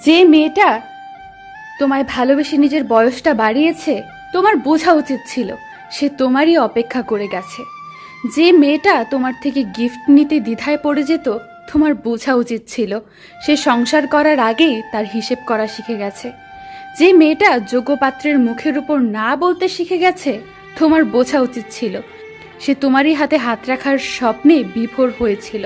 যে মেয়েটা তোমায় ভালোবেসে নিজের বয়সটা বাড়িয়েছে, তোমার বোঝা উচিত ছিল সে তোমারই অপেক্ষা করে গেছে। যে মেয়েটা তোমার থেকে গিফট নিতে দ্বিধায় পড়ে যেত, তোমার বোঝা উচিত ছিল সে সংসার করার আগেই তার হিসেব করা শিখে গেছে। যে মেয়েটা যোগ্য পাত্রের মুখের উপর না বলতে শিখে গেছে, তোমার বোঝা উচিত ছিল সে তোমারই হাতে হাত রাখার স্বপ্নে বিভোর হয়েছিল।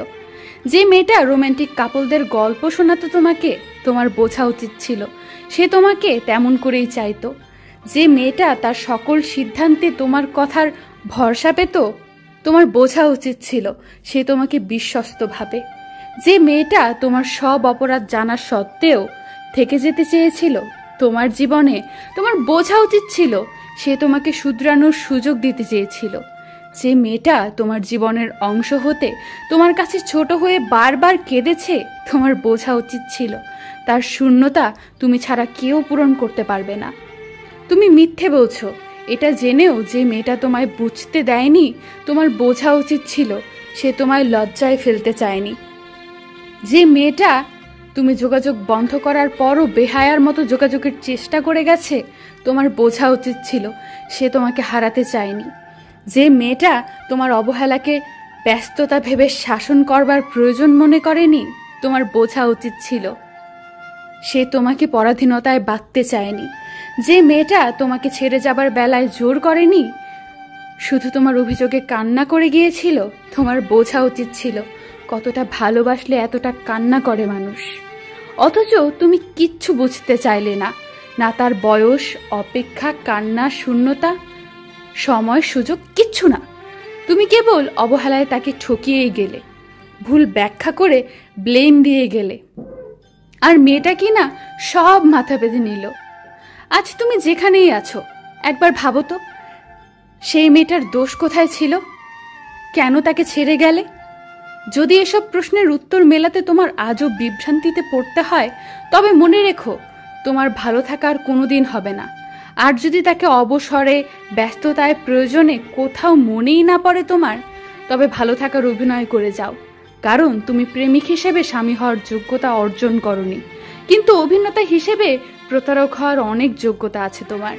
যে মেয়েটা রোমান্টিক কাপলদের গল্প শোনাতো তোমাকে, তোমার বোঝা উচিত ছিল সে তোমাকে তেমন করেই চাইতো। যে মেয়েটা তার সকল সিদ্ধান্তে তোমার কথার ভরসা পেত, তোমার বোঝা উচিত ছিল সে তোমাকে বিশ্বস্ত ভাবে। যে মেয়েটা তোমার সব অপরাধ জানার সত্ত্বেও থেকে যেতে চেয়েছিল তোমার জীবনে, তোমার বোঝা উচিত ছিল সে তোমাকে শুধরানোর সুযোগ দিতে চেয়েছিল। যে মেয়েটা তোমার জীবনের অংশ হতে তোমার কাছে ছোট হয়ে বারবার কেঁদেছে, তোমার বোঝা উচিত ছিল তার শূন্যতা তুমি ছাড়া কেউ পূরণ করতে পারবে না। তুমি মিথ্যে বলছো এটা জেনেও যে মেয়েটা তোমায় বুঝতে দেয়নি, তোমার বোঝা উচিত ছিল সে তোমায় লজ্জায় ফেলতে চায়নি। যে মেয়েটা তুমি যোগাযোগ বন্ধ করার পরও বেহায়ার মতো যোগাযোগের চেষ্টা করে গেছে, তোমার বোঝা উচিত ছিল সে তোমাকে হারাতে চায়নি। যে মেয়েটা তোমার অবহেলাকে ব্যস্ততা ভেবে শাসন করবার প্রয়োজন মনে করেনি, তোমার বোঝা উচিত ছিল সে তোমাকে পরাধীনতায় বাঁধতে চায়নি। যে মেয়েটা তোমাকে ছেড়ে যাবার বেলায় জোর করেনি, শুধু তোমার অভিযোগে কান্না করে গিয়েছিল, তোমার বোঝা উচিত ছিল কতটা ভালোবাসলে এতটা কান্না করে মানুষ। অথচ তুমি কিচ্ছু বুঝতে চাইলে না, না তার বয়স, অপেক্ষা, কান্না, শূন্যতা, সময়, সুযোগ, কিচ্ছু না। তুমি কেবল অবহেলায় তাকে ঠকিয়েই গেলে, ভুল ব্যাখ্যা করে ব্লেম দিয়ে গেলে, আর মেয়েটা কি না সব মাথা বেঁধে নিল। আজ তুমি যেখানেই আছো একবার ভাবো তো, সেই মেয়েটার দোষ কোথায় ছিল? কেন তাকে ছেড়ে গেলে? যদি এসব প্রশ্নের উত্তর মেলাতে তোমার আজও বিভ্রান্তিতে পড়তে হয়, তবে মনে রেখো তোমার ভালো থাকার কোনোদিন হবে না। আর যদি তাকে অবসরে, ব্যস্ততায়, প্রয়োজনে কোথাও মনেই না পড়ে তোমার, তবে ভালো থাকার অভিনয় করে যাও। কারণ তুমি প্রেমিক হিসেবে স্বামী হওয়ার যোগ্যতা অর্জন করনি, কিন্তু অভিনেতা হিসেবে প্রতারক হওয়ার অনেক যোগ্যতা আছে তোমার।